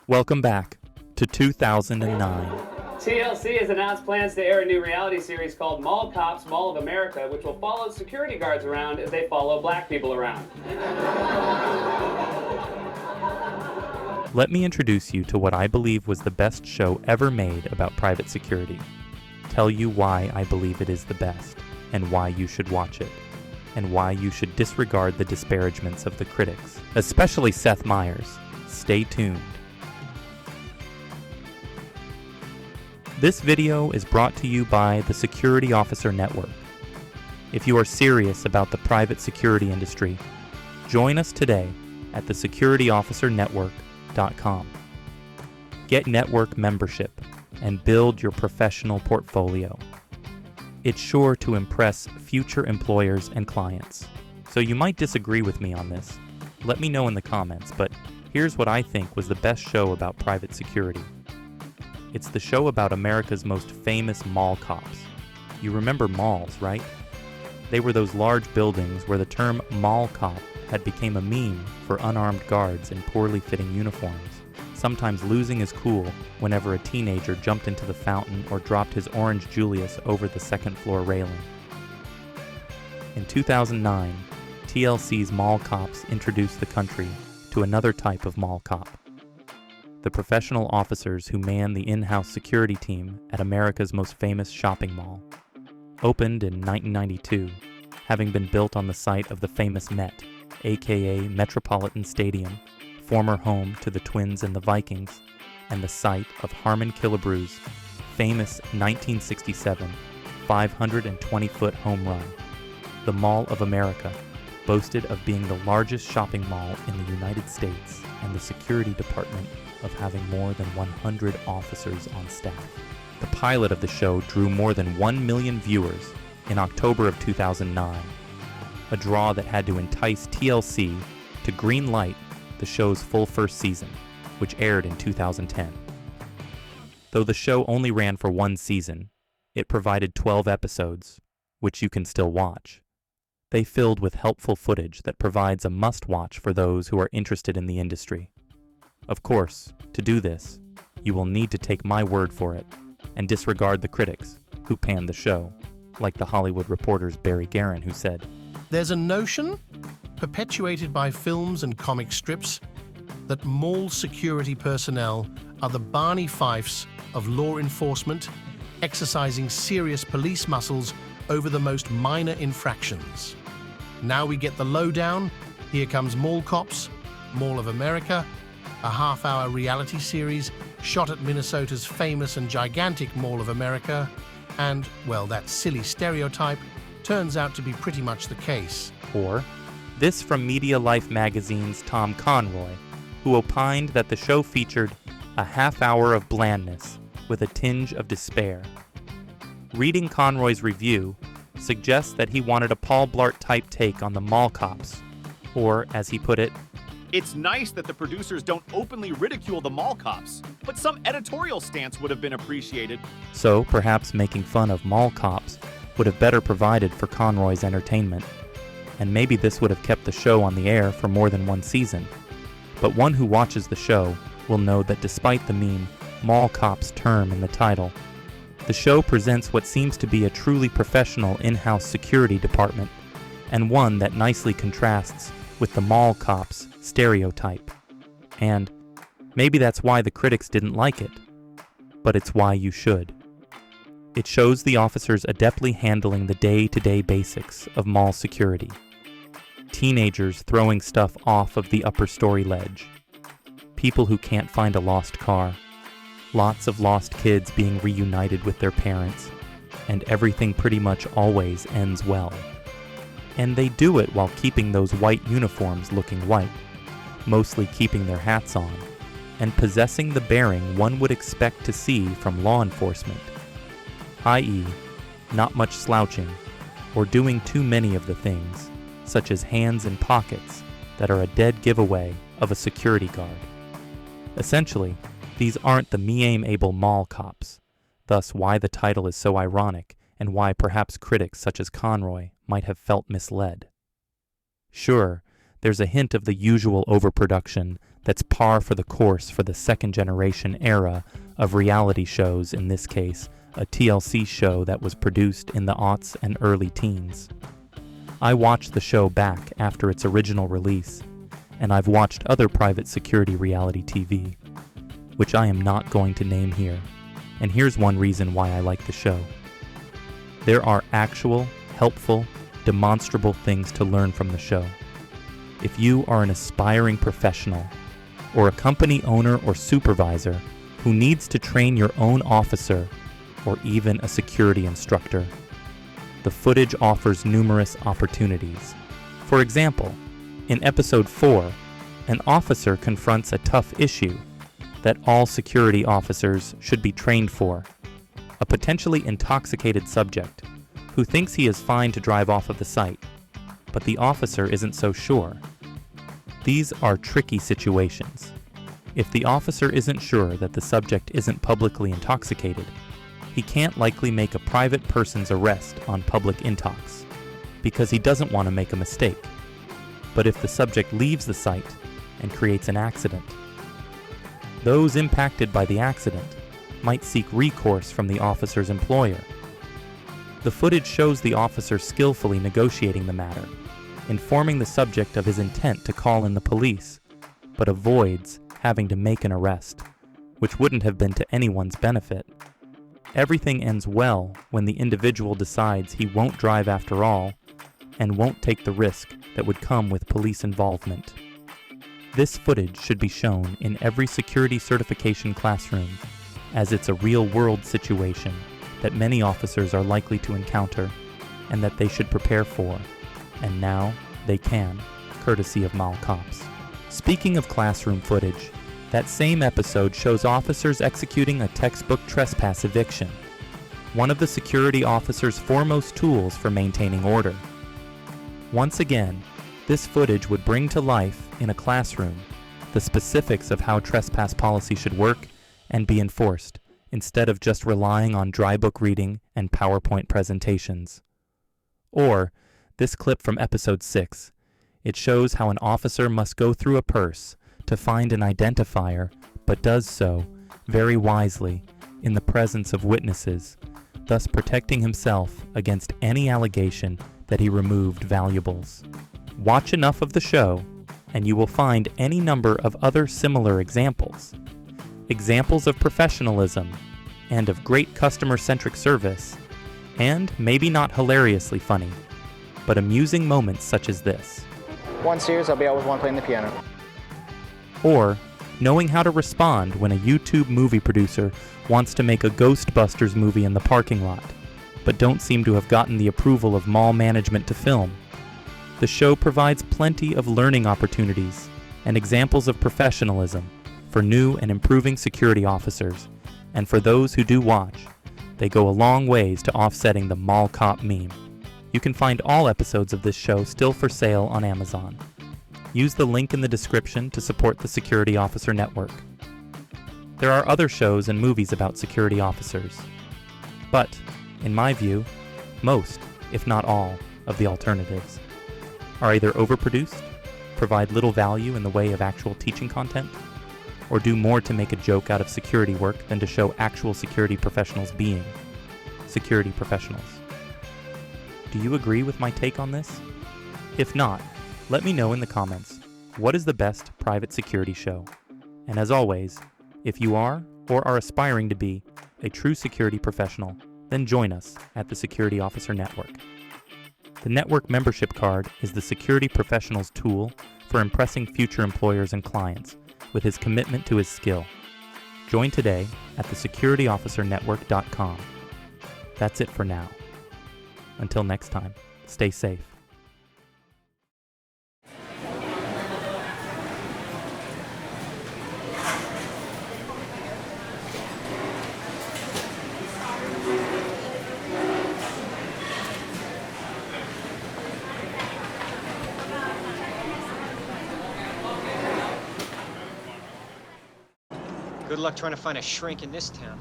Welcome back to 2009. TLC has announced plans to air a new reality series called Mall Cops, Mall of America, which will follow security guards around as they follow black people around. Let me introduce you to what I believe was the best show ever made about private security. Tell you why I believe it is the best, and why you should watch it, and why you should disregard the disparagements of the critics, especially Seth Meyers. Stay tuned. This video is brought to you by the Security Officer Network. If you are serious about the private security industry, join us today at thesecurityofficernetwork.com. Get network membership and build your professional portfolio. It's sure to impress future employers and clients. So you might disagree with me on this. Let me know in the comments, but here's what I think was the best show about private security. It's the show about America's most famous mall cops. You remember malls, right? They were those large buildings where the term mall cop had become a meme for unarmed guards in poorly fitting uniforms, sometimes losing his cool whenever a teenager jumped into the fountain or dropped his orange Julius over the second floor railing. In 2009, TLC's Mall Cops introduced the country to another type of mall cop. The professional officers who man the in-house security team at America's most famous shopping mall. Opened in 1992, having been built on the site of the famous Met, aka Metropolitan Stadium, former home to the Twins and the Vikings, and the site of Harmon Killebrew's famous 1967 520-foot home run. The Mall of America boasted of being the largest shopping mall in the United States and the security department of having more than 100 officers on staff. The pilot of the show drew more than 1 million viewers in October of 2009, a draw that had to entice TLC to green light the show's full first season, which aired in 2010. Though the show only ran for one season, it provided 12 episodes, which you can still watch. They filled with helpful footage that provides a must-watch for those who are interested in the industry. Of course, to do this, you will need to take my word for it and disregard the critics who panned the show, like the Hollywood Reporter's Barry Guerin, who said, "There's a notion, perpetuated by films and comic strips, that mall security personnel are the Barney Fifes of law enforcement, exercising serious police muscles over the most minor infractions. Now we get the lowdown. Here comes Mall Cops, Mall of America, a half-hour reality series shot at Minnesota's famous and gigantic Mall of America, and, well, that silly stereotype turns out to be pretty much the case." Or, this from Media Life magazine's Tom Conroy, who opined that the show featured a half-hour of blandness with a tinge of despair. Reading Conroy's review suggests that he wanted a Paul Blart-type take on the mall cops, or, as he put it, "It's nice that the producers don't openly ridicule the mall cops, but some editorial stance would have been appreciated." So perhaps making fun of mall cops would have better provided for Conroy's entertainment, and maybe this would have kept the show on the air for more than one season. But one who watches the show will know that despite the meme mall cops term in the title, the show presents what seems to be a truly professional in-house security department, and one that nicely contrasts with the mall cops stereotype. And maybe that's why the critics didn't like it, but it's why you should. It shows the officers adeptly handling the day-to-day basics of mall security. Teenagers throwing stuff off of the upper story ledge. People who can't find a lost car. Lots of lost kids being reunited with their parents. And everything pretty much always ends well. And they do it while keeping those white uniforms looking white, mostly keeping their hats on, and possessing the bearing one would expect to see from law enforcement, i.e., not much slouching, or doing too many of the things, such as hands in pockets, that are a dead giveaway of a security guard. Essentially, these aren't the me-aim-able mall cops, thus why the title is so ironic and why perhaps critics such as Conroy might have felt misled. Sure, there's a hint of the usual overproduction that's par for the course for the second-generation era of reality shows, in this case, a TLC show that was produced in the aughts and early teens. I watched the show back after its original release, and I've watched other private security reality TV, which I am not going to name here, and here's one reason why I like the show. There are actual, helpful, demonstrable things to learn from the show. If you are an aspiring professional, or a company owner or supervisor who needs to train your own officer, or even a security instructor, the footage offers numerous opportunities. For example, in episode 4, an officer confronts a tough issue that all security officers should be trained for: a potentially intoxicated subject who thinks he is fine to drive off of the site, but the officer isn't so sure. These are tricky situations. If the officer isn't sure that the subject isn't publicly intoxicated, he can't likely make a private person's arrest on public intox, because he doesn't want to make a mistake. But if the subject leaves the site and creates an accident, those impacted by the accident might seek recourse from the officer's employer. The footage shows the officer skillfully negotiating the matter, informing the subject of his intent to call in the police, but avoids having to make an arrest, which wouldn't have been to anyone's benefit. Everything ends well when the individual decides he won't drive after all and won't take the risk that would come with police involvement. This footage should be shown in every security certification classroom, as it's a real-world situation that many officers are likely to encounter and that they should prepare for, and now they can, courtesy of Mall Cops. Speaking of classroom footage, that same episode shows officers executing a textbook trespass eviction, one of the security officer's foremost tools for maintaining order. Once again, this footage would bring to life, in a classroom, the specifics of how trespass policy should work and be enforced, instead of just relying on dry book reading and PowerPoint presentations. Or, this clip from episode 6. It shows how an officer must go through a purse to find an identifier, but does so, very wisely, in the presence of witnesses, thus protecting himself against any allegation that he removed valuables. Watch enough of the show, and you will find any number of other similar examples. Examples of professionalism, and of great customer-centric service, and maybe not hilariously funny, but amusing moments such as this. One Sears, I'll be out with one playing the piano. Or knowing how to respond when a YouTube movie producer wants to make a Ghostbusters movie in the parking lot, but don't seem to have gotten the approval of mall management to film. The show provides plenty of learning opportunities and examples of professionalism for new and improving security officers, and for those who do watch, they go a long ways to offsetting the mall cop meme. You can find all episodes of this show still for sale on Amazon. Use the link in the description to support the Security Officer Network. There are other shows and movies about security officers, but, in my view, most, if not all, of the alternatives are either overproduced, provide little value in the way of actual teaching content, or do more to make a joke out of security work than to show actual security professionals being security professionals. Do you agree with my take on this? If not, let me know in the comments, what is the best private security show? And as always, if you are, or are aspiring to be, a true security professional, then join us at the Security Officer Network. The network membership card is the security professional's tool for impressing future employers and clients with his commitment to his skill. Join today at thesecurityofficernetwork.com. That's it for now. Until next time, stay safe. Good luck trying to find a shrink in this town.